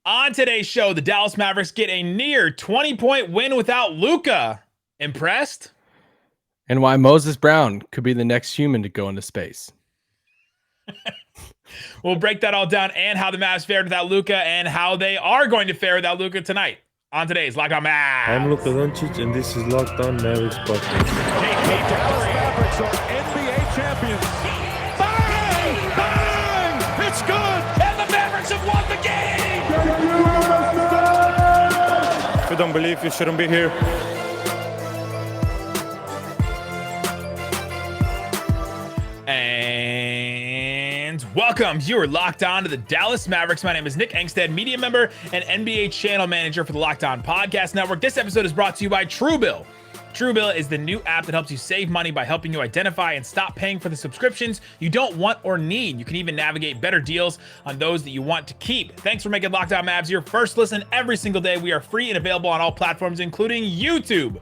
On today's show, the Dallas Mavericks get a near 20-point win without Luka. Impressed? And why Moses Brown could be the next human to go into space. We'll break that all down and how the Mavs fared without Luka and how they are going to fare without Luka tonight. On today's Locked On Mavs. I'm Luka Doncic and this is Locked On Mavericks podcast. The Dallas Mavericks are NBA champions. Bang! Bang! It's good! And the Mavericks have won the game! If you don't believe, you shouldn't be here. And welcome. You are locked on to the Dallas Mavericks. My name is Nick Angstadt, media member and NBA channel manager for the Locked On Podcast Network. This episode is brought to you by Truebill. Truebill is the new app that helps you save money by helping you identify and stop paying for the subscriptions you don't want or need. You can even navigate better deals on those that you want to keep. Thanks for making Locked On Mavs your first listen every single day. We are free and available on all platforms, including YouTube,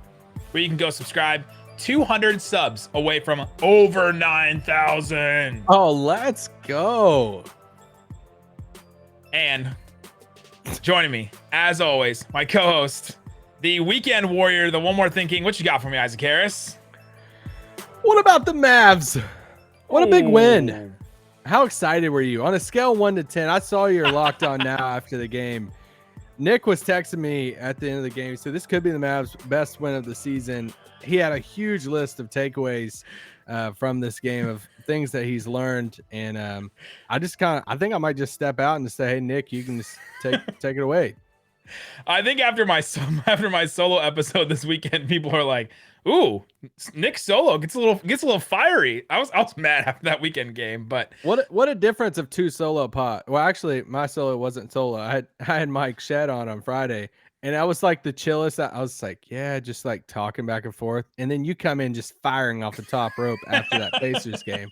where you can go subscribe. 200 subs away from over 9,000. Oh, let's go. And joining me, as always, my co-host, the weekend warrior, the one more thinking. What you got for me, Isaac Harris? What about the Mavs? What a big win. How excited were you? On a scale 1 to 10, I saw you're locked on now after the game. Nick was texting me at the end of the game. So this could be the Mavs' best win of the season. He had a huge list of takeaways from this game of things that he's learned. And I think I might just step out and say, hey, Nick, you can just take it away. I think after my solo episode this weekend, people are like, "Ooh, Nick solo gets a little fiery." I was mad after that weekend game, but what a difference of two solo pod. Well, actually, my solo wasn't solo. I had Mike Shed on Friday, and I was like the chillest. I was like, yeah, just like talking back and forth, and then you come in just firing off the top rope after that Pacers game.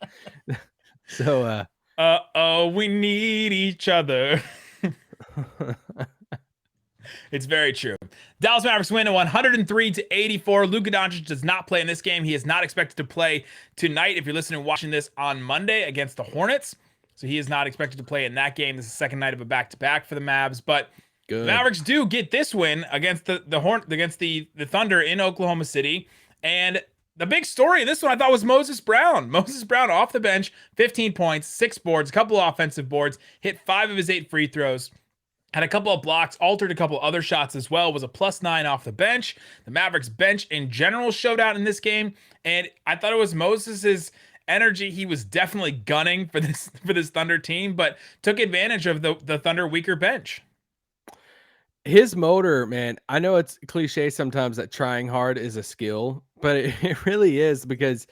So, we need each other. It's very true. Dallas Mavericks win at 103-84. Luka Doncic does not play in this game. He is not expected to play tonight. If you're listening and watching this on Monday against the Hornets, so he is not expected to play in that game. This is the second night of a back-to-back for the Mavs. But the Mavericks do get this win against the Thunder in Oklahoma City. And the big story in this one I thought was Moses Brown. Moses Brown off the bench, 15 points, 6 boards, a couple of offensive boards, hit 5 of his 8 free throws. Had a couple of blocks, altered a couple other shots as well, was a +9 off the bench. The Mavericks bench in general showed out in this game, and I thought it was Moses's energy. He was definitely gunning for this Thunder team, but took advantage of the Thunder weaker bench. His motor, man, I know it's cliche sometimes that trying hard is a skill, but it really is, because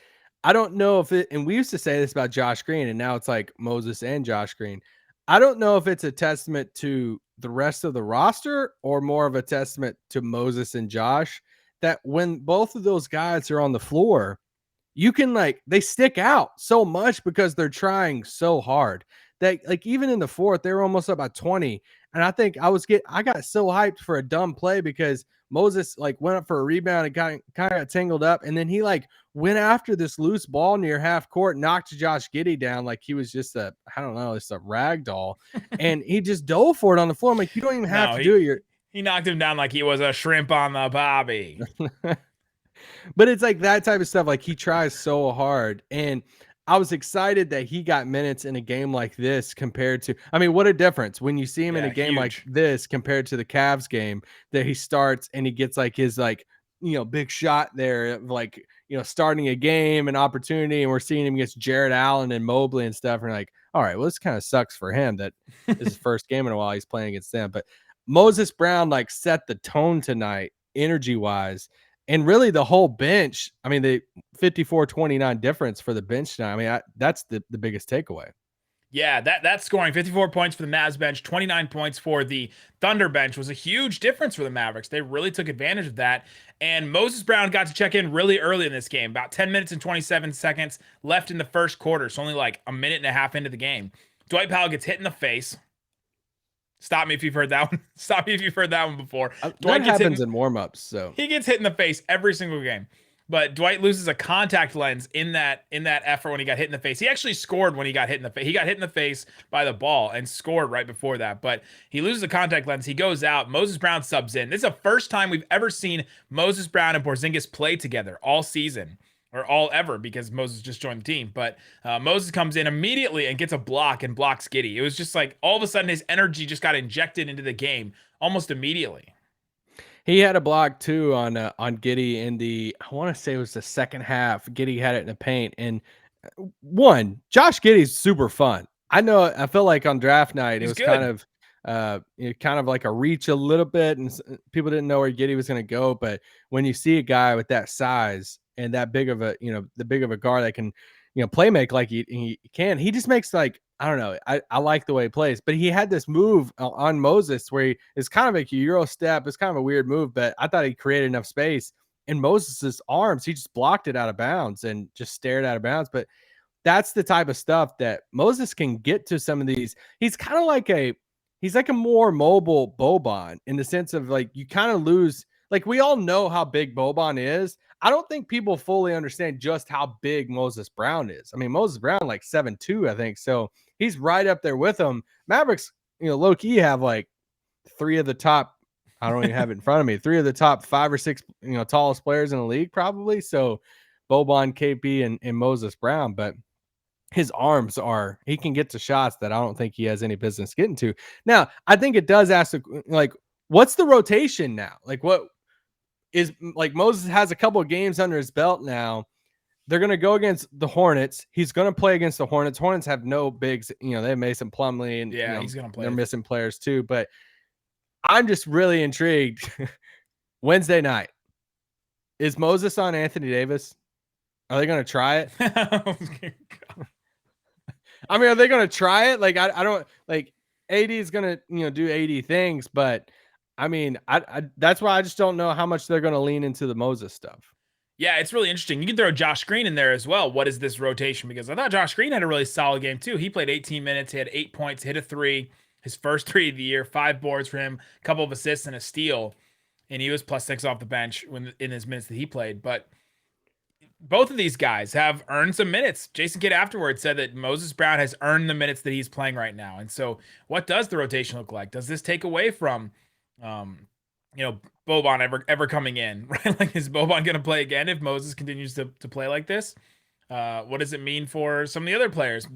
I don't know if it, and we used to say this about Josh Green, and now it's like Moses and Josh Green. I don't know if it's a testament to the rest of the roster or more of a testament to Moses and Josh, that when both of those guys are on the floor, you can they stick out so much because they're trying so hard that even in the fourth, they were almost up by 20. And I think I got so hyped for a dumb play because Moses went up for a rebound and kind of got tangled up. And then he went after this loose ball near half court, knocked Josh Giddey down like he was just it's a rag doll. And he just dove for it on the floor. I'm like, you don't even have to do it. He knocked him down like he was a shrimp on the bobby. But it's that type of stuff. He tries so hard. And I was excited that he got minutes in a game like this compared to, what a difference when you see him in a game like this compared to the Cavs game that he starts and he gets his big shot there, starting a game, an opportunity, and we're seeing him against Jared Allen and Mobley and stuff. And we're like, all right, well, this kind of sucks for him that this is his first game in a while he's playing against them. But Moses Brown set the tone tonight, energy wise. And really the whole bench, the 54-29 difference for the bench now, that's the biggest takeaway. Yeah, that scoring, 54 points for the Mavs bench, 29 points for the Thunder bench was a huge difference for the Mavericks. They really took advantage of that. And Moses Brown got to check in really early in this game, about 10 minutes and 27 seconds left in the first quarter. So only a minute and a half into the game. Dwight Powell gets hit in the face. Stop me if you've heard that one. Stop me if you've heard that one before. That happens in warm-ups. So he gets hit in the face every single game. But Dwight loses a contact lens in that effort when he got hit in the face. He actually scored when he got hit in the face. He got hit in the face by the ball and scored right before that. But he loses the contact lens. He goes out. Moses Brown subs in. This is the first time we've ever seen Moses Brown and Porzingis play together all season. Or all ever, because Moses just joined the team. But Moses comes in immediately and gets a block and blocks Giddey. It was just like all of a sudden his energy just got injected into the game almost immediately. He had a block too on Giddey in I want to say it was the second half. Giddey had it in the paint, and Josh Giddey's super fun. I feel like on draft night it was good. kind of like a reach a little bit, and people didn't know where Giddey was going to go. But when you see a guy with that size and that big of a the big of a guard that can play make like he can, he just makes like, I don't know. I like the way he plays, but he had this move on Moses where it's kind of like a Euro step. It's kind of a weird move, but I thought he created enough space in Moses's arms. He just blocked it out of bounds and just stared out of bounds. But that's the type of stuff that Moses can get to some of these. He's kind of like he's like a more mobile Boban in the sense of like you kind of lose. Like we all know how big Boban is. I don't think people fully understand just how big Moses Brown is. I mean, Moses Brown like 7'2", I think. So he's right up there with him. Mavericks, low key have like three of the top. I don't even have it in front of me. Three of the top 5 or 6, tallest players in the league, probably. So Boban, KP, and Moses Brown, but his arms he can get to shots that I don't think he has any business getting to. Now, I think it does ask, like, what's the rotation now? Like, what is, like, Moses has a couple of games under his belt now. They're going to go against the Hornets. He's going to play against the Hornets. Hornets have no bigs. They have Mason Plumlee, and he's going to play. They're missing players too, but I'm just really intrigued. Wednesday night, is Moses on Anthony Davis? Are they going to try it? I mean, are they going to try it? Like, I don't like AD is going to, do AD things, but I mean, I that's why I just don't know how much they're going to lean into the Moses stuff. Yeah, it's really interesting. You can throw Josh Green in there as well. What is this rotation? Because I thought Josh Green had a really solid game too. He played 18 minutes, he had 8 points, hit a 3, his first 3 of the year, 5 boards for him, a couple of assists and a steal. And he was +6 off the bench in his minutes that he played. But both of these guys have earned some minutes. Jason Kidd afterwards said that Moses Brown has earned the minutes that he's playing right now. And so what does the rotation look like? Does this take away from, Boban ever coming in, right? Like, is Boban going to play again if Moses continues to play like this? What does it mean for some of the other players?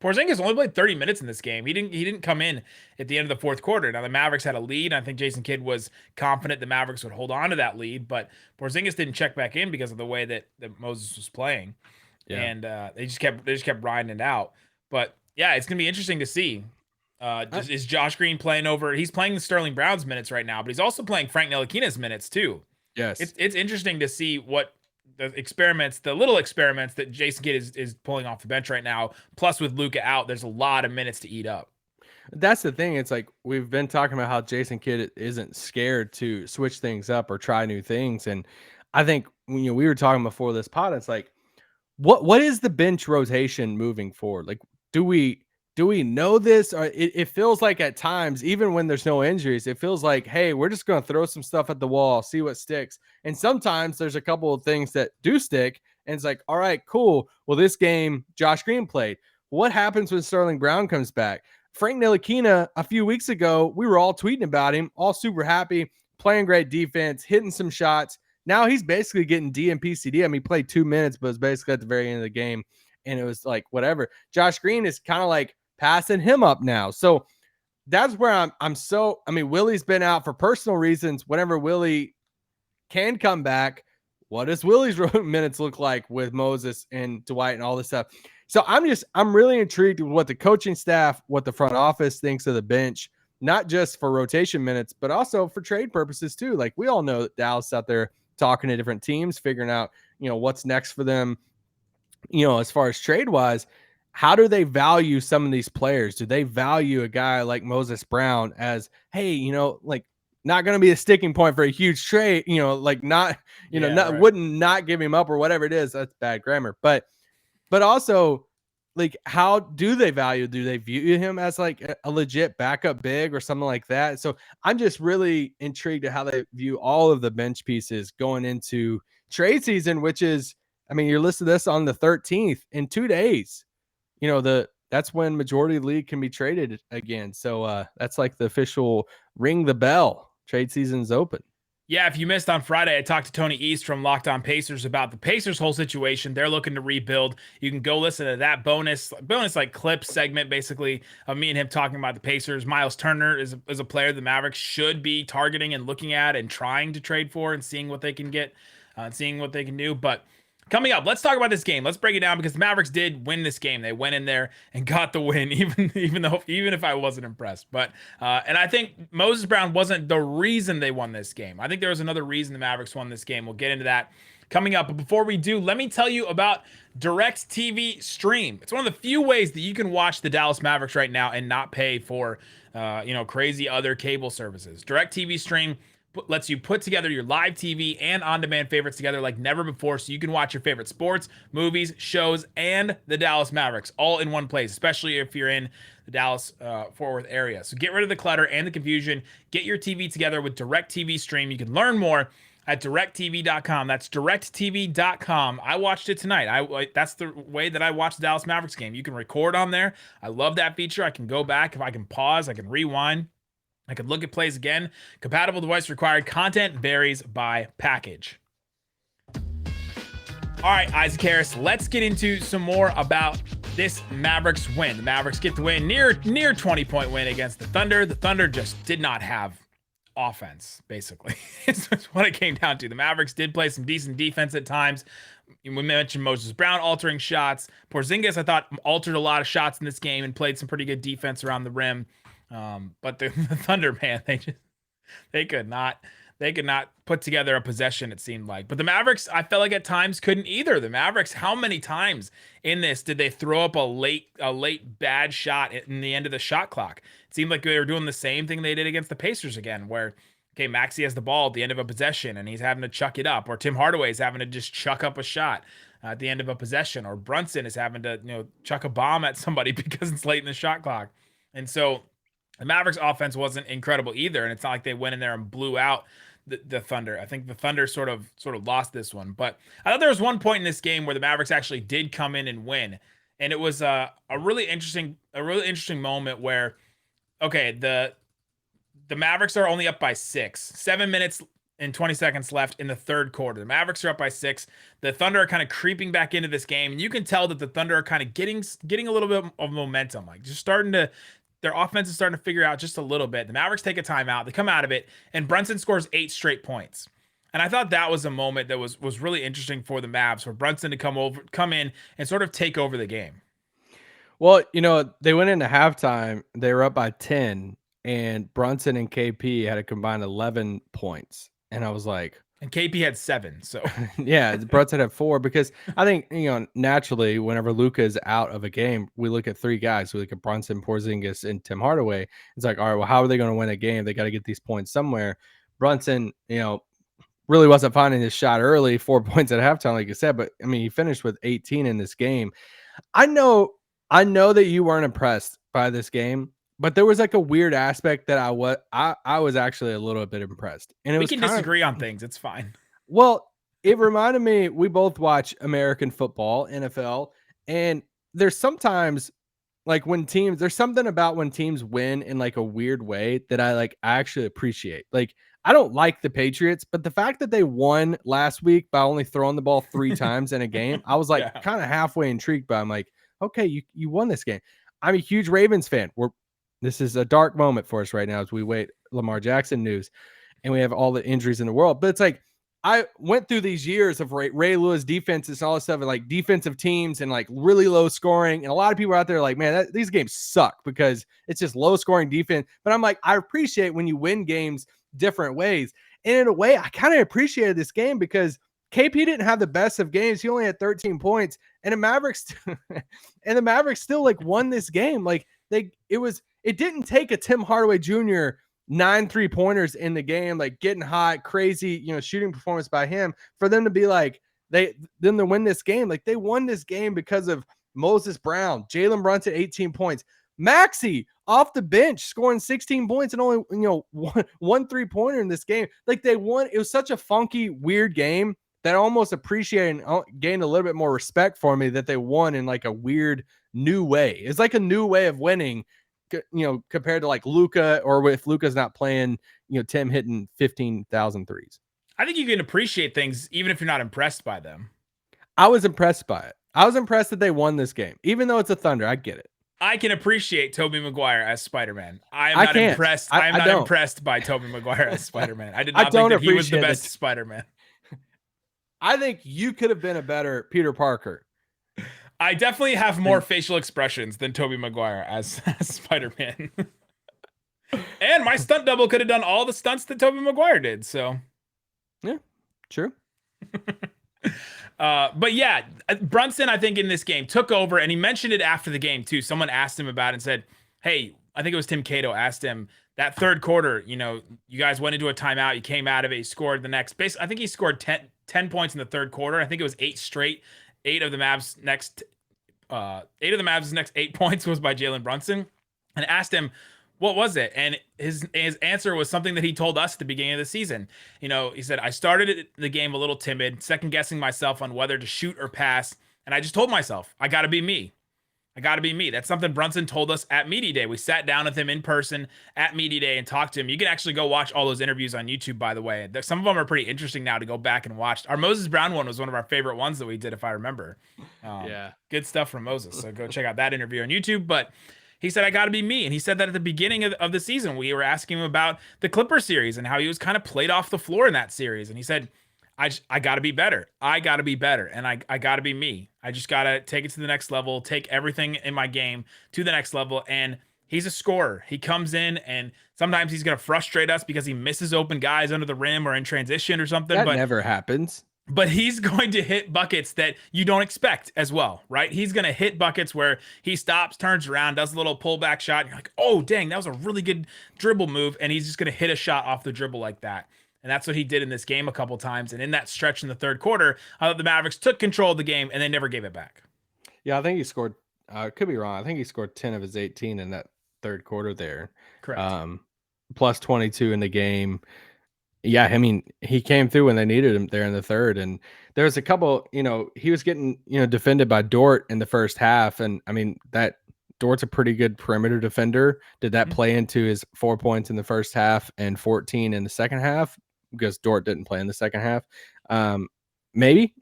Porzingis only played 30 minutes in this game. He didn't come in at the end of the fourth quarter. Now the Mavericks had a lead. I think Jason Kidd was confident the Mavericks would hold on to that lead, but Porzingis didn't check back in because of the way that Moses was playing. Yeah. And they just kept riding it out. But yeah, it's gonna be interesting to see. Is Josh Green playing over? He's playing the Sterling Brown's minutes right now, but he's also playing Frank Ntilikina's minutes too. Yes, it's interesting to see what the little experiments that Jason Kidd is pulling off the bench right now. Plus, with Luka out, there's a lot of minutes to eat up. That's the thing. It's like we've been talking about how Jason Kidd isn't scared to switch things up or try new things, and I think we were talking before this pod. It's like, what is the bench rotation moving forward? Like, do we know this? Or it feels like at times, even when there's no injuries, it feels like, hey, we're just going to throw some stuff at the wall, see what sticks. And sometimes there's a couple of things that do stick. And it's like, all right, cool. Well, this game, Josh Green played. What happens when Sterling Brown comes back? Frank Ntilikina, a few weeks ago, we were all tweeting about him, all super happy, playing great defense, hitting some shots. Now he's basically getting DNP-CD. I mean, he played 2 minutes, but it was basically at the very end of the game. And it was like, whatever. Josh Green is kind of like passing him up now. So that's where Willie's been out for personal reasons. Whenever Willie can come back, what does Willie's minutes look like with Moses and Dwight and all this stuff? So I'm really intrigued with what the coaching staff, what the front office thinks of the bench, not just for rotation minutes, but also for trade purposes too. Like, we all know that Dallas out there talking to different teams, figuring out, what's next for them, as far as trade wise. How do they value some of these players? Do they value a guy like Moses Brown as, hey, like, not going to be a sticking point for a huge trade, like not give him up or whatever it is. That's bad grammar. But also, like, how do they view him as like a legit backup big or something like that? So I'm just really intrigued at how they view all of the bench pieces going into trade season, which is, I mean, you're listening to this on the 13th in 2 days. You know, that's when majority of the league can be traded again. So that's like the official ring the bell. Trade season's open. Yeah, if you missed on Friday, I talked to Tony East from Locked On Pacers about the Pacers' whole situation. They're looking to rebuild. You can go listen to that bonus like clip segment, basically, of me and him talking about the Pacers. Miles Turner is a player the Mavericks should be targeting and looking at and trying to trade for and seeing what they can get, seeing what they can do. But coming up, let's talk about this game. Let's break it down because the Mavericks did win this game. They went in there and got the win, even if I wasn't impressed. But and I think Moses Brown wasn't the reason they won this game. I think there was another reason the Mavericks won this game. We'll get into that coming up. But before we do, let me tell you about DirecTV Stream. It's one of the few ways that you can watch the Dallas Mavericks right now and not pay for crazy other cable services. DirecTV Stream lets you put together your live TV and on-demand favorites together like never before, so you can watch your favorite sports, movies, shows, and the Dallas Mavericks all in one place, especially if you're in the Dallas Fort Worth area. So get rid of the clutter and the confusion. Get your TV together with DirecTV Stream. You can learn more at directtv.com. That's directtv.com. I watched it tonight. That's the way that I watched the Dallas Mavericks game. You can record on there. I love that feature. I can go back. If I can pause, I can rewind. I could look at plays again. Compatible device required. Content varies by package. All right, Isaac Harris, let's get into some more about this Mavericks win. The Mavericks get the win, near 20-point win against the Thunder. The Thunder just did not have offense, basically. It's what it came down to. The Mavericks did play some decent defense at times. We mentioned Moses Brown altering shots. Porzingis, I thought, altered a lot of shots in this game and played some pretty good defense around the rim. But the Thunder, man, they could not put together a possession, it seemed like. But the Mavericks, I felt like at times couldn't either. The Mavericks, how many times in this did they throw up a late bad shot in the end of the shot clock? It seemed like they were doing the same thing they did against the Pacers again, where Maxey has the ball at the end of a possession and he's having to chuck it up, or Tim Hardaway is having to just chuck up a shot at the end of a possession, or Brunson is having to chuck a bomb at somebody because it's late in the shot clock. And so the Mavericks offense wasn't incredible either, and it's not like they went in there and blew out the Thunder. I think the Thunder sort of lost this one, but I thought there was one point in this game where the Mavericks actually did come in and win, and it was a really interesting moment where, okay, the Mavericks are only up by 6, 7 minutes and 20 seconds left in the third quarter. The Mavericks are up by 6. The Thunder are kind of creeping back into this game, and you can tell that the Thunder are kind of getting a little bit of momentum, like just starting to. Their offense is starting to figure out just a little bit. The Mavericks take a timeout. They come out of it, and Brunson scores 8 straight points. And I thought that was a moment that was really interesting for the Mavs, for Brunson to come in and sort of take over the game. Well, they went into halftime. They were up by 10, and Brunson and KP had a combined 11 points. And I was like, and KP had 7. So yeah, Brunson had 4, because I think, naturally, whenever Luka is out of a game, we look at 3 guys. We look at Brunson, Porzingis, and Tim Hardaway. It's like, all right, well, how are they going to win a game? They got to get these points somewhere. Brunson, really wasn't finding his shot early, 4 points at halftime, like you said, but I mean, he finished with 18 in this game. I know that you weren't impressed by this game, but there was like a weird aspect that I was actually a little bit impressed. And we can disagree on things. It's fine. Well, it reminded me, we both watch American football, NFL, and there's sometimes there's something about when teams win in like a weird way that I actually appreciate. Like, I don't like the Patriots, but the fact that they won last week by only throwing the ball 3 times in a game, I was kind of halfway intrigued by. I'm like, okay, you won this game. I'm a huge Ravens fan. This is a dark moment for us right now as we wait Lamar Jackson news, and we have all the injuries in the world. But it's like, I went through these years of Ray Lewis defenses and all this stuff, and like defensive teams and like really low scoring. And a lot of people out there are like, man, these games suck because it's just low scoring defense. But I'm like, I appreciate when you win games different ways. And in a way, I kind of appreciated this game because KP didn't have the best of games. He only had 13 points, and the Mavericks still like won this game. Like it didn't take a Tim Hardaway Jr. 9 3-pointers in the game, like getting hot, crazy, shooting performance by him for them to be like, to win this game. Like, they won this game because of Moses Brown, Jalen Brunson, 18 points, Maxey off the bench scoring 16 points and only, one 3-pointer in this game. Like, they won. It was such a funky, weird game that almost appreciate and gain a little bit more respect for me that they won in like a weird new way. It's like a new way of winning, compared to like Luka, or if Luka's not playing, Tim hitting 15,000 threes. I think you can appreciate things even if you're not impressed by them. I was impressed by it. I was impressed that they won this game, even though it's a Thunder. I get it. I can appreciate Tobey Maguire as Spider-Man. I'm not impressed. I'm not impressed by Tobey Maguire as Spider-Man. I did not think that he was the best Spider-Man. I think you could have been a better Peter Parker. I definitely have more facial expressions than Tobey Maguire as Spider-Man. And my stunt double could have done all the stunts that Tobey Maguire did. So, yeah, true. But yeah, Brunson, I think in this game took over, and he mentioned it after the game too. Someone asked him about it and said, hey, I think it was Tim Cato asked him that third quarter, you guys went into a timeout, you came out of it, you scored the next base. I think he scored 10 points in the third quarter. I think it was 8 straight. 8 of the Mavs' next 8 points was by Jalen Brunson, and asked him, what was it? And his answer was something that he told us at the beginning of the season. He said, I started the game a little timid, second guessing myself on whether to shoot or pass. And I just told myself, I got to be me. I got to be me. That's something Brunson told us at Media Day. We sat down with him in person at Media Day and talked to him. You can actually go watch all those interviews on YouTube, by the way. Some of them are pretty interesting now to go back and watch. Our Moses Brown one was one of our favorite ones that we did, if I remember. Yeah. Good stuff from Moses. So go check out that interview on YouTube. But he said, I got to be me. And he said that at the beginning of the season. We were asking him about the Clipper series and how he was kind of played off the floor in that series. And he said, I got to be better. I got to be better. And I got to be me. I just got to take it to the next level, take everything in my game to the next level. And he's a scorer. He comes in, and sometimes he's going to frustrate us because he misses open guys under the rim or in transition or something. That never happens. But he's going to hit buckets that you don't expect as well, right? He's going to hit buckets where he stops, turns around, does a little pullback shot. And you're like, oh, dang, that was a really good dribble move. And he's just going to hit a shot off the dribble like that. And that's what he did in this game a couple times. And in that stretch in the third quarter, the Mavericks took control of the game and they never gave it back. Yeah, I think he scored, could be wrong, I think he scored 10 of his 18 in that third quarter there. Correct. Plus 22 in the game. Yeah, I mean, he came through when they needed him there in the third. And there was a couple, he was getting, defended by Dort in the first half. And I mean, that Dort's a pretty good perimeter defender. Did that play into his 4 points in the first half and 14 in the second half? Because Dort didn't play in the second half. Maybe.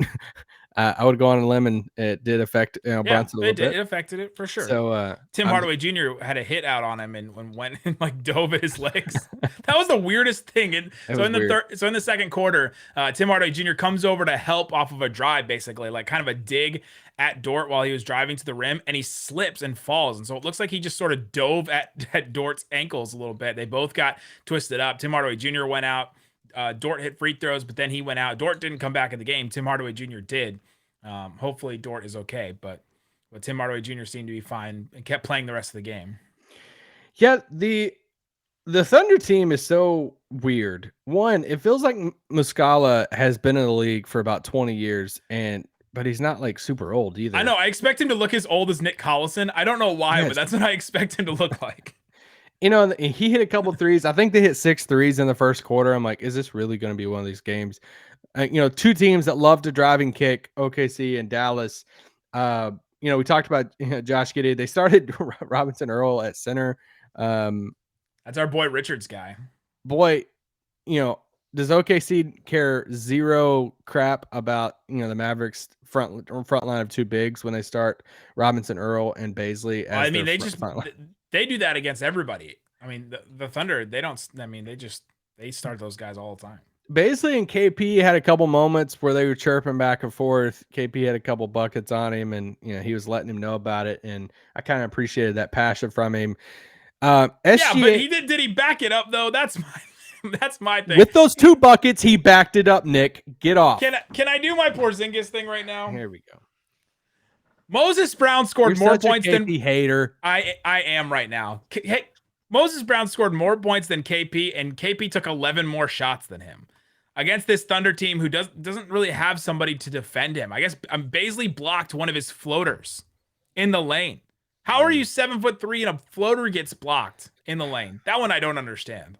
I would go on a limb, and it did affect Brunson a little bit. It affected it for sure. So Tim Hardaway Jr. had a hit out on him and went and like dove at his legs. That was the weirdest thing. And so in the second quarter, Tim Hardaway Jr. comes over to help off of a drive, basically like kind of a dig at Dort while he was driving to the rim, and he slips and falls. And so it looks like he just sort of dove at Dort's ankles a little bit. They both got twisted up. Tim Hardaway Jr. went out. Dort hit free throws, but then he went out. Dort didn't come back in the game. Tim Hardaway Jr. did. Hopefully Dort is okay, but Tim Hardaway Jr. seemed to be fine and kept playing the rest of the game. Yeah, the Thunder team is so weird. One, it feels like Muscala has been in the league for about 20 years, but he's not like super old either. I know. I expect him to look as old as Nick Collison. I don't know why, but that's what I expect him to look like. He hit a couple threes. I think they hit 6 threes in the first quarter. I'm like, is this really going to be one of these games? Two teams that love to drive and kick, OKC and Dallas. We talked about Josh Giddey. They started Robinson Earl at center. That's our boy Richards guy. Boy, does OKC care zero crap about the Mavericks front line of 2 bigs when they start Robinson Earl and Baisley? They do that against everybody. I mean, the Thunder, they don't. I mean, they start those guys all the time. Baisley and KP had a couple moments where they were chirping back and forth. KP had a couple buckets on him, and he was letting him know about it. And I kind of appreciated that passion from him. Yeah, but did he back it up though? That's my thing. With those 2 buckets, he backed it up. Nick, get off. Can I do my Porzingis thing right now? Here we go. Moses Brown scored more points than hater. I am right now. Hey, Moses Brown scored more points than KP, and KP took 11 more shots than him against this Thunder team who doesn't really have somebody to defend him. I guess Baisley blocked one of his floaters in the lane. How are you 7'3" and a floater gets blocked in the lane? That one I don't understand.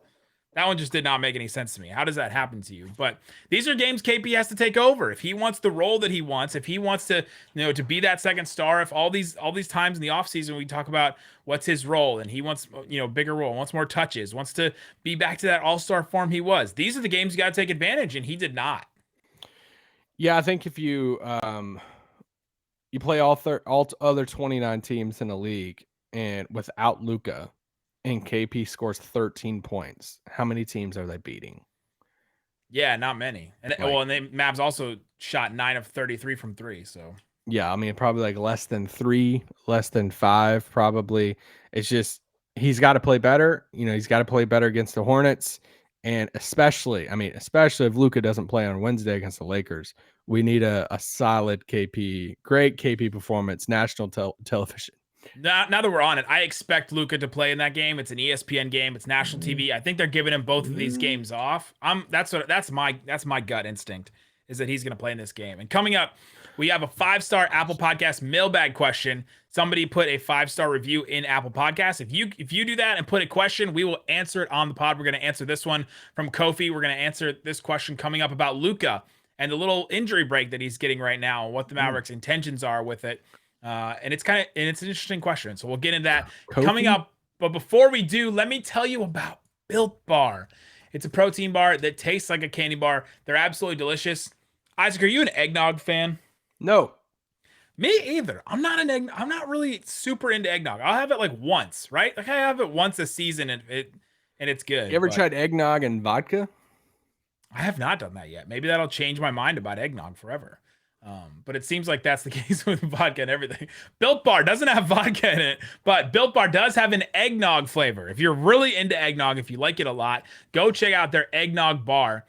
That one just did not make any sense to me. How does that happen to you? But these are games KP has to take over. If he wants the role that he wants, if he wants to, to be that second star, if all these times in the offseason we talk about what's his role and he wants, bigger role, wants more touches, wants to be back to that all-star form he was. These are the games you got to take advantage, and he did not. Yeah, I think if you you play all other 29 teams in the league and without Luka, and KP scores 13 points, how many teams are they beating? Yeah, not many. And Mavs also shot 9 of 33 from 3. So yeah, I mean probably like less than 3, less than 5, probably. It's just he's got to play better. He's got to play better against the Hornets, and especially if Luka doesn't play on Wednesday against the Lakers, we need a solid KP, great KP performance, national television. Now that we're on it, I expect Luka to play in that game. It's an ESPN game. It's national TV. I think they're giving him both of these games off. That's my gut instinct is that he's going to play in this game. And coming up, we have a 5-star Apple Podcast mailbag question. Somebody put a 5-star review in Apple Podcasts. If you do that and put a question, we will answer it on the pod. We're going to answer this one from Kofi. We're going to answer this question coming up about Luka and the little injury break that he's getting right now, and what the Mavericks' intentions are with it. And it's an interesting question. So we'll get into that coming up. But before we do, let me tell you about Built Bar. It's a protein bar that tastes like a candy bar. They're absolutely delicious. Isaac, are you an eggnog fan? No. Me either. I'm not really super into eggnog. I'll have it like once, right? Like I have it once a season and it's good. You ever tried eggnog and vodka? I have not done that yet. Maybe that'll change my mind about eggnog forever. But it seems like that's the case with vodka and everything. Built Bar doesn't have vodka in it, but Built Bar does have an eggnog flavor. If you're really into eggnog, if you like it a lot, go check out their eggnog bar.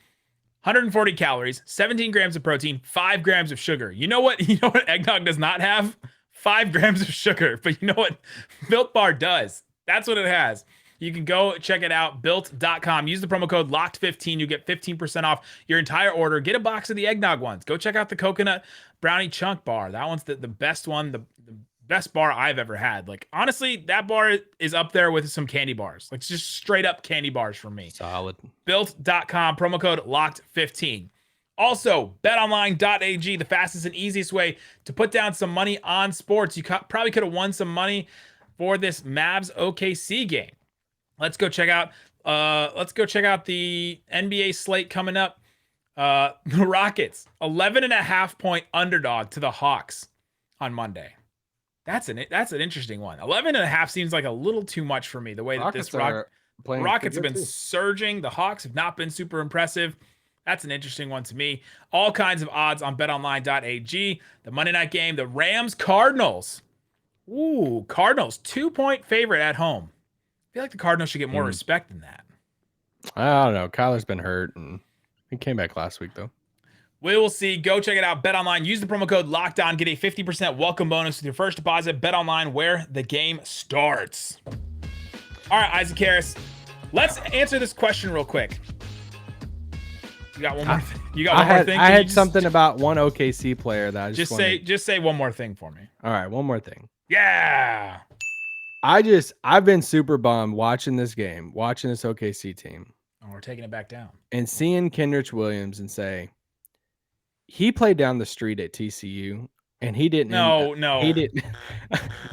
140 calories, 17 grams of protein, 5 grams of sugar. You know what eggnog does not have? 5 grams of sugar. But you know what Built Bar does? That's what it has. You can go check it out, built.com. Use the promo code LOCKED15. You get 15% off your entire order. Get a box of the eggnog ones. Go check out the coconut brownie chunk bar. That one's the best one, the best bar I've ever had. Like, honestly, that bar is up there with some candy bars. Like, it's just straight up candy bars for me. Solid. Built.com, promo code LOCKED15. Also, betonline.ag, the fastest and easiest way to put down some money on sports. You probably could have won some money for this Mavs OKC game. Let's go check out the NBA slate coming up. The Rockets, 11.5 point underdog to the Hawks on Monday. That's an interesting one. 11.5 seems like a little too much for me. The way that Rockets have been surging. The Hawks have not been super impressive. That's an interesting one to me. All kinds of odds on betonline.ag. The Monday night game, the Rams Cardinals. Ooh, Cardinals 2-point favorite at home. I feel like the Cardinals should get more respect than that. I don't know. Kyler's been hurt, and he came back last week, though. We will see. Go check it out. BetOnline. Use the promo code LOCKEDON. Get a 50% welcome bonus with your first deposit. BetOnline, where the game starts. All right, Isaac Harris. Let's answer this question real quick. You got one more thing? You got one more thing? I had something about one OKC player that I just say one more thing for me. All right, one more thing. Yeah. I've been super bummed watching this OKC team. Oh, we're taking it back down. And seeing Kendrick Williams and say, he played down the street at TCU and he didn't. No. He didn't.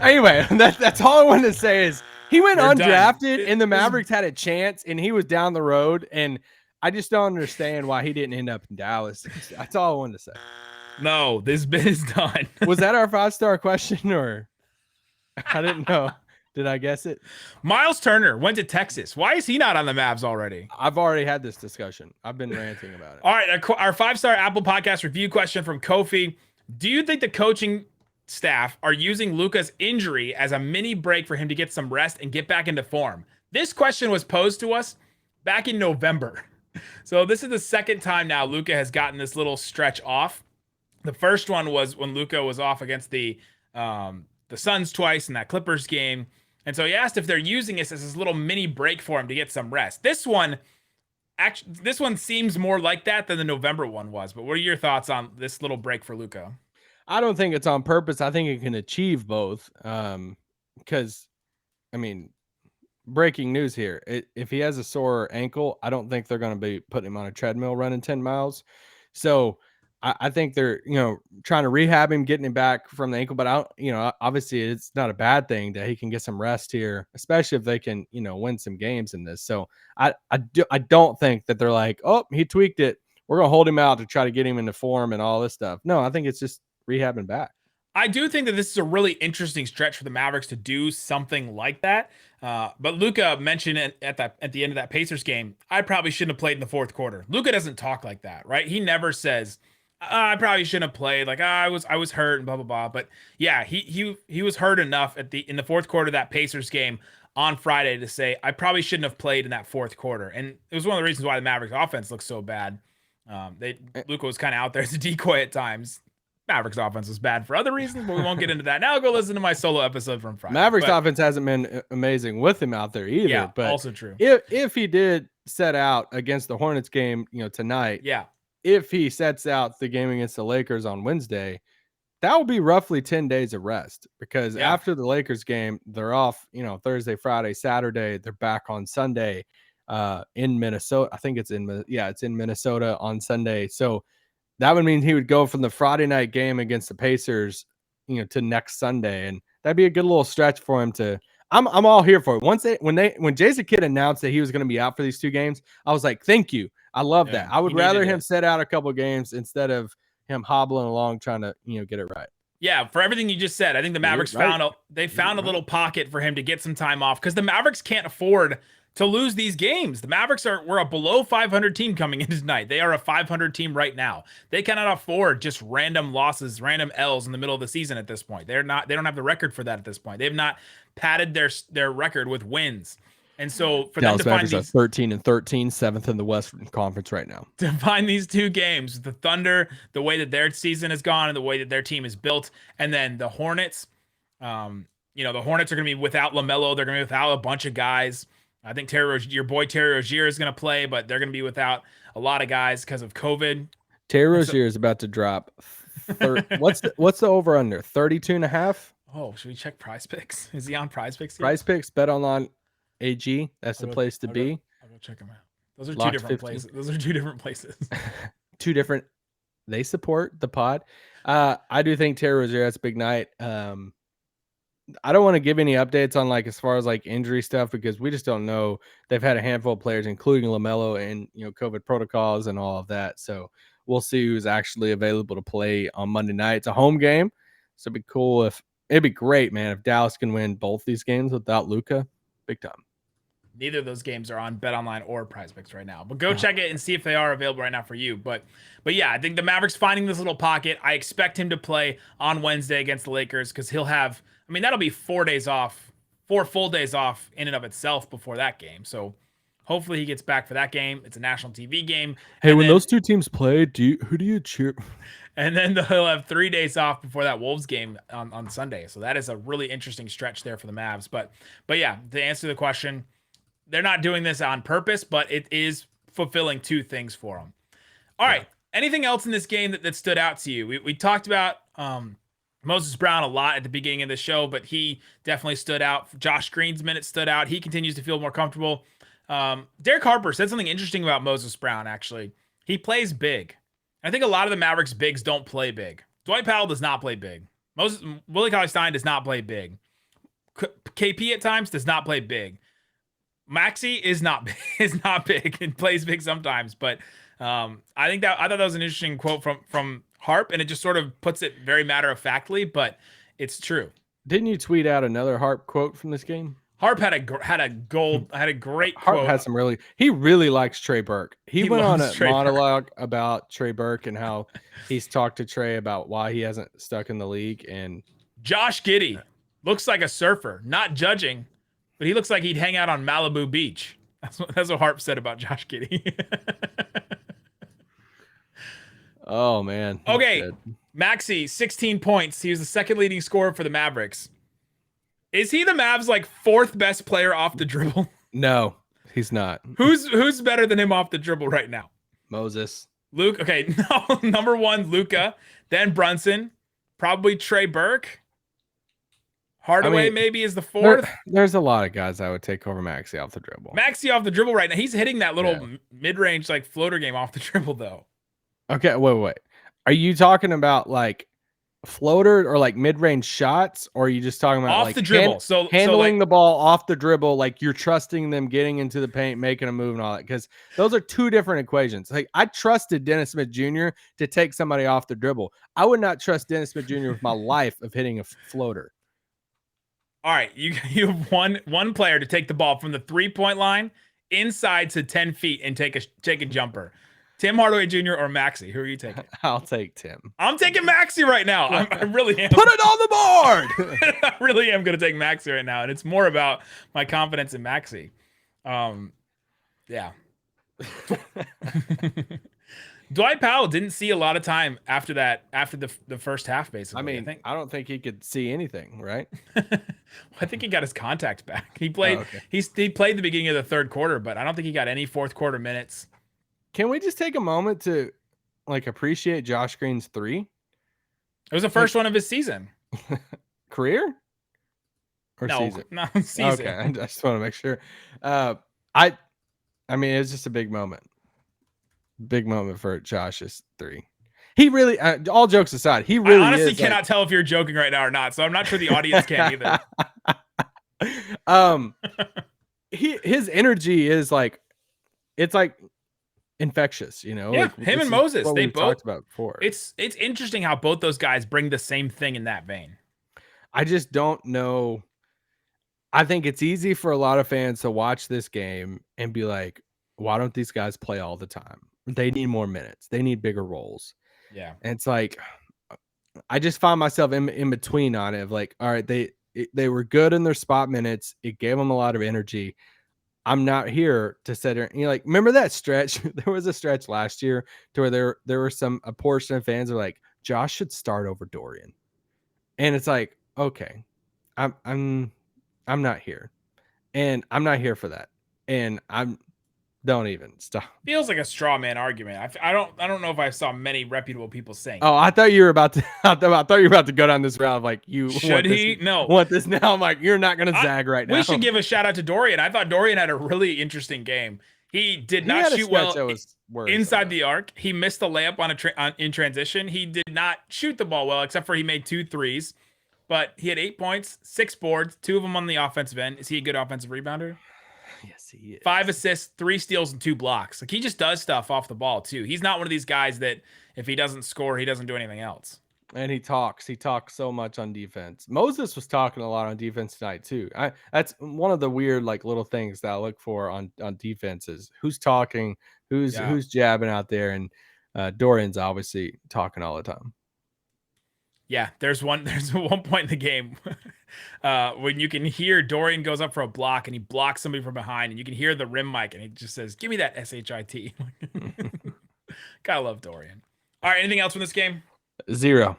Anyway, that's all I wanted to say is he went undrafted and the Mavericks had a chance and he was down the road. And I just don't understand why he didn't end up in Dallas. That's all I wanted to say. No, this bit is done. Was that our 5-star question or? I didn't know. Did I guess it? Miles Turner went to Texas. Why is he not on the Mavs already? I've already had this discussion. I've been ranting about it. All right, our 5-star Apple Podcast review question from Kofi. Do you think the coaching staff are using Luka's injury as a mini break for him to get some rest and get back into form? This question was posed to us back in November. So this is the second time now Luka has gotten this little stretch off. The first one was when Luka was off against the Suns twice in that Clippers game. And so he asked if they're using this as this little mini break for him to get some rest. This one seems more like that than the November one was. But what are your thoughts on this little break for Luka? I don't think it's on purpose. I think it can achieve both. Because, I mean, breaking news here. If he has a sore ankle, I don't think they're going to be putting him on a treadmill running 10 miles. So I think they're, trying to rehab him, getting him back from the ankle. But obviously it's not a bad thing that he can get some rest here, especially if they can, win some games in this. So I don't think that they're like, oh, he tweaked it, we're going to hold him out to try to get him into form and all this stuff. No, I think it's just rehabbing back. I do think that this is a really interesting stretch for the Mavericks to do something like that. But Luka mentioned at the end of that Pacers game, I probably shouldn't have played in the fourth quarter. Luka doesn't talk like that, right? He never says, I probably shouldn't have played. Like, I was hurt and blah blah blah. But yeah, he was hurt enough in the fourth quarter of that Pacers game on Friday to say, I probably shouldn't have played in that fourth quarter. And it was one of the reasons why the Mavericks offense looks so bad. Luka was kind of out there as a decoy at times. Mavericks offense was bad for other reasons, but we won't get into that. Now go listen to my solo episode from Friday. Mavericks offense hasn't been amazing with him out there either. Yeah, but also true. If he did set out against the Hornets game, tonight, yeah, if he sets out the game against the Lakers on Wednesday, that will be roughly 10 days of rest because after the Lakers game, they're off, Thursday, Friday, Saturday. They're back on Sunday in Minnesota. I think it's in Minnesota on Sunday. So that would mean he would go from the Friday night game against the Pacers, to next Sunday, and that'd be a good little stretch for him to. I'm all here for it. When Jason Kidd announced that he was going to be out for these 2 games, I was like, thank you. I love that. I would rather him set out a couple games instead of him hobbling along trying to get it right. Yeah, for everything you just said, I think the Mavericks found a little pocket for him to get some time off because the Mavericks can't afford to lose these games. The Mavericks were a below 500 team coming into tonight. They are a 500 team right now. They cannot afford just random losses, random L's in the middle of the season at this point. They don't have the record for that at this point. They've not padded their record with wins. And so for Dallas them to Mavericks find these 13-13, 7th in the Western Conference right now. To find these 2 games, the Thunder, the way that their season has gone and the way that their team is built, and then the Hornets, the Hornets are going to be without LaMelo. They're going to be without a bunch of guys. I think your boy Terry Rozier is going to play, but they're going to be without a lot of guys because of COVID. Terry Rozier is about to drop. What's the over under? 32.5? Oh, should we check Prize Picks? Is he on Prize Picks? Prize Picks, Bet Online AG. That's the place to be. I'll go check him out. Those are Locked 2 different 15. places. Those are 2 different places. 2 different. They support the pod. I do think Terry Rozier has a big night. I don't want to give any updates on as far as injury stuff because we just don't know. They've had a handful of players, including LaMelo, and COVID protocols and all of that. So we'll see who's actually available to play on Monday night. It's a home game, so it'd be great, man, if Dallas can win both these games without Luka. Big time. Neither of those games are on BetOnline or Prize Picks right now, but go check it and see if they are available right now for you. But yeah, I think the Mavericks finding this little pocket. I expect him to play on Wednesday against the Lakers because he'll have. I mean, that'll be 4 days off, 4 full days off in and of itself before that game. So hopefully he gets back for that game. It's a national TV game. Hey, when those 2 teams play, who do you cheer? And then he'll have 3 days off before that Wolves game on Sunday. So that is a really interesting stretch there for the Mavs. But yeah, to answer the question, they're not doing this on purpose, but it is fulfilling 2 things for them. All right. Anything else in this game that stood out to you? We talked about Moses Brown a lot at the beginning of the show, but he definitely stood out. Josh Green's minutes stood out. He continues to feel more comfortable. Derek Harper said something interesting about Moses Brown, actually. He plays big. I think a lot of the Mavericks bigs don't play big. Dwight Powell does not play big. Willie Cauley-Stein does not play big. KP at times does not play big. Maxey is not big and plays big sometimes, but I thought that was an interesting quote from Harp, and it just sort of puts it very matter-of-factly, but it's true. Didn't you tweet out another Harp quote from this game? Harp had a great Harp quote. had some he really likes Trey Burke. He went on a monologue about Trey Burke and how he's talked to Trey about why he hasn't stuck in the league. And Josh Giddey looks like a surfer, not judging, but he looks like he'd hang out on Malibu Beach. That's what Harp said about Josh Giddey. Oh, man. Okay. Good. Maxey, 16 points. He was the second leading scorer for the Mavericks. Is he the Mavs' 4th best player off the dribble? No, he's not. Who's better than him off the dribble right now? Moses. Luke. Okay. No, number 1, Luka. Then Brunson. Probably Trey Burke. Hardaway maybe is the fourth. There's a lot of guys I would take over Maxey off the dribble. Maxey off the dribble right now. He's hitting that little mid-range like floater game off the dribble though. Okay, wait. Are you talking about like floater or like mid-range shots, or are you just talking about off like the dribble? handling the ball off the dribble, like you're trusting them getting into the paint, making a move and all that? Because those are two different equations. Like I trusted Dennis Smith Jr. to take somebody off the dribble. I would not trust Dennis Smith Jr. with my life of hitting a floater. All right, you have one player to take the ball from the 3-point line inside to 10 feet and take a jumper. Tim Hardaway Jr. or Maxey? Who are you taking? I'll take Tim. I'm taking Maxey right now. I really am. Put it on the board. I really am going to take Maxey right now, and it's more about my confidence in Maxey. Yeah. Dwight Powell didn't see a lot of time after the first half, basically. I mean, I don't think he could see anything, right? I think he got his contact back. He played. He played the beginning of the third quarter, but I don't think he got any fourth quarter minutes. Can we just take a moment to like appreciate Josh Green's 3? It was the first one of his season. Career? Or season? No, season. Okay, I just want to make sure. I mean, it's just a big moment. Big moment for Josh's 3. He really, all jokes aside, he really I honestly is cannot tell if you're joking right now or not, so I'm not sure the audience can either. His energy is like, it's like infectious, you know. Yeah, like, him and Moses, they both talked about before. It's interesting how both those guys bring the same thing in that vein. I just don't know. I think it's easy for a lot of fans to watch this game and be like, why don't these guys play all the time? They need more minutes. They need bigger roles. Yeah. And it's like, I just find myself in between on it of like, all right, they were good in their spot minutes. It gave them a lot of energy. I'm not here to sit there. You know, like, remember that stretch? There was a stretch last year to where there were a portion of fans are like, Josh should start over Dorian. And it's like, okay, I'm not here. And I'm not here for that. And don't even stop. Feels like a straw man argument. I don't know if I saw many reputable people saying. Oh, I thought you were about to. I thought you were about to go down this route. Like you should he? No. Want this now? I'm like, you're not gonna zag right now. We should give a shout out to Dorian. I thought Dorian had a really interesting game. He did not shoot well inside the arc. He missed the layup in transition. He did not shoot the ball well, except for he made 2 threes. But he had 8 points, 6 boards, 2 of them on the offensive end. Is he a good offensive rebounder? Yes, he is. 5 assists, 3 steals, and 2 blocks. Like, he just does stuff off the ball too. He's not one of these guys that if he doesn't score, he doesn't do anything else. And he talks so much on defense. Moses was talking a lot on defense tonight too. That's one of the weird like little things that I look for on defense is who's talking, who's jabbing out there, and Dorian's obviously talking all the time. Yeah, there's one point in the game when you can hear Dorian goes up for a block and he blocks somebody from behind, and you can hear the rim mic and he just says, "Give me that SHIT." Gotta love Dorian. All right, anything else from this game? 0.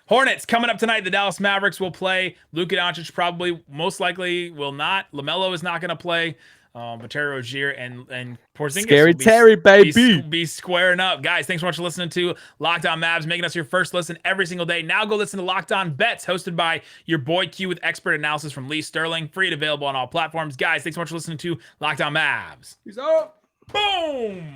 Hornets coming up tonight. The Dallas Mavericks will play. Luka Doncic probably, most likely, will not. LaMelo is not going to play. But Terry Rozier and Porzingis Scary Terry, baby. Be squaring up. Guys, thanks so much for listening to Locked On Mavs, making us your first listen every single day. Now go listen to Locked On Bets, hosted by your boy Q with expert analysis from Lee Sterling. Free and available on all platforms. Guys, thanks so much for listening to Locked On Mavs. Peace out. Boom!